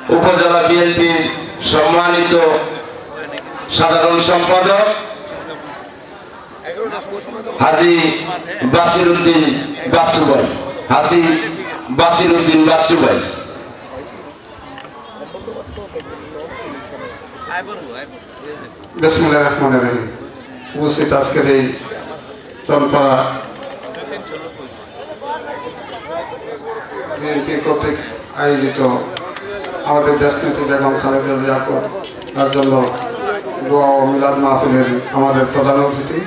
উপজেলা বিএনপির সম্মানিত সাধারণ সম্পাদক হাজী বাসির উদ্দিন বাচ্চু ভাই, হাজী বাসির উদ্দিন বাচ্চু ভাই। বিসমিল্লাহির রহমানির রহিম। উপস্থিত আজকের এই চনপাড়া বিএনপি কর্তৃক আয়োজিত আমাদের দেশনেত্রী বেগম খালেদা জিয়ার তার জন্য দোয়া ও মিলাদ মাহফিলের আমাদের প্রধান অতিথি,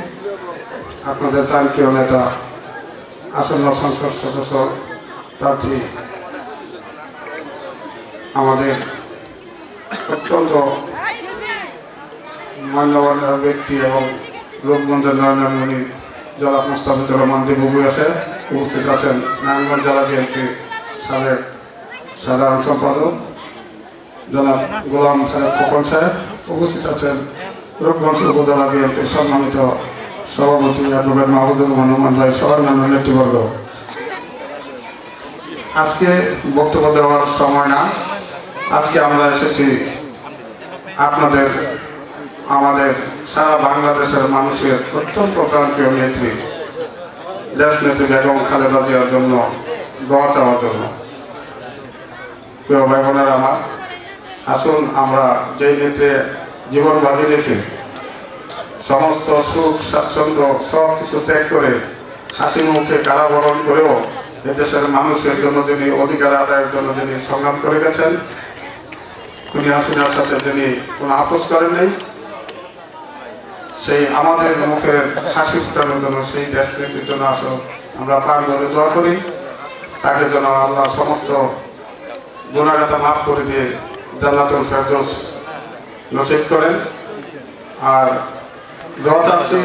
আপনাদের প্রাণপ্রিয় নেতা, আসন্ন সংসদ সদস্য প্রার্থী, আমাদের অত্যন্ত মান্যবান ব্যক্তি এবং রূপগঞ্জের নয়নমণি জনাব মুস্তাফিজুর রহমান দিবু আছে, উপস্থিত আছেন নারায়ণগঞ্জ জেলা বিএনপির সাবেক সাধারণ সম্পাদক জনাব গোলাম খালেদ খোকন সাহেব, উপস্থিত আছেন রূপগঞ্জ উপজেলা বিএনপির সম্মানিত সভাপতি অ্যাডভোকেট মাহবুবুর রহমান ভাই সহ অন্যান্য নেতৃবর্গ। আজকে বক্তব্য দেওয়ার সময় না, আজকে আমরা এসেছি আমাদের সারা বাংলাদেশের মানুষের অত্যন্ত প্রাণপ্রিয় নেত্রী দেশনেত্রী বেগম খালেদা জিয়ার জন্য দোয়া চাওয়ার জন্য। প্রিয় ভাই বোনেরা আমার, আসুন আমরা যেই নেত্রী জীবন বাজি রেখে সমস্ত সুখ স্বাচ্ছন্দ্য সব কিছু ত্যাগ করে হাসি মুখে কারাবরণ করেও এদেশের মানুষের জন্য যিনি অধিকার আদায়ের জন্য যিনি সংগ্রাম করে গেছেন, খুনি হাসিনার সাথে যিনি কোনো আপোষ করেন নাই, সেই আমাদের মুখের হাসি ফুটানোর জন্য সেই দেশ নেত্রীর জন্য আসুন আমরা প্রাণ ভরে দোয়া করি, তাকে যেন আল্লাহ সমস্ত গুনাহগাতা মাফ করে দিয়ে জান্নাতুল ফেরদৌস নসিব করেন। আর দোয়া চাচ্ছি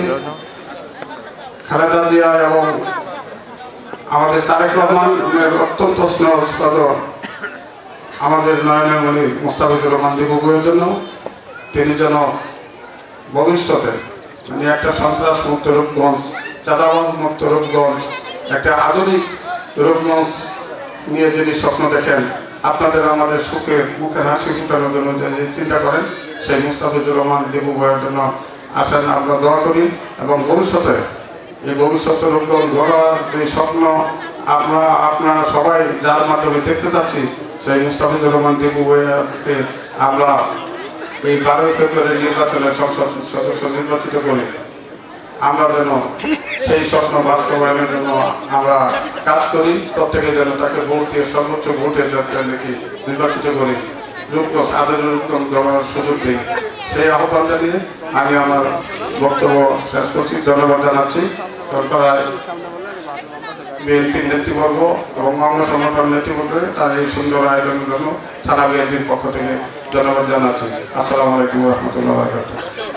খালেদা জিয়া এবং আমাদের তারেক রহমানের অত্যন্ত স্নেহস্পদ আমাদের নয়নমণি মুস্তাফিজুর রহমান দিবুর জন্য, তিনি যেন ভবিষ্যতে মানে একটা সন্ত্রাস মুক্ত রূপগঞ্জ, চাঁদাবাজ মুক্ত রূপগঞ্জ, একটা আধুনিক রূপগঞ্জ নিয়ে যিনি স্বপ্ন দেখেন, আপনাদের আমাদের সুখের মুখের হাসি ফুটানোর জন্য যে চিন্তা করেন, সেই মুস্তাফিজুর রহমান দিবু ভাইয়ের জন্য আসেন আমরা দোয়া করি। এবং ভবিষ্যতে এই ভবিষ্যতে রূপগঞ্জ গড়ার যে স্বপ্ন আপনারা সবাই যার মাধ্যমে দেখতে চাচ্ছি, সেই মুস্তাফিজুর রহমান দিবু ভাইয়াকে আমরা এই 12 ফেব্রুয়ারি নির্বাচনের সংসদ সদস্য নির্বাচিত করি, আমরা যেন সেই স্বপ্ন বাস্তবায়নের জন্য আমরা কাজ করি, প্রত্যেকে যেন তাকে ভোট দিয়ে সর্বোচ্চ ভোটে নাকি নির্বাচিত করি, রূপগঞ্জ আদরের রূপগঞ্জ গড়ার সুযোগ দিই, সেই আহ্বান জানিয়ে আমি আমার বক্তব্য শেষ করছি। ধন্যবাদ জানাচ্ছি সরকার বিএনপির নেতৃবর্গ এবং অঙ্গ সংগঠন নেতৃবর্গে তার এই সুন্দর আয়োজনের জন্য থানা বিএনপির পক্ষ থেকে ধন্যবাদ জানাচ্ছি। আসসালামু আলাইকুম ওয়া রাহমাতুল্লাহি ওয়া বারাকাতুহু।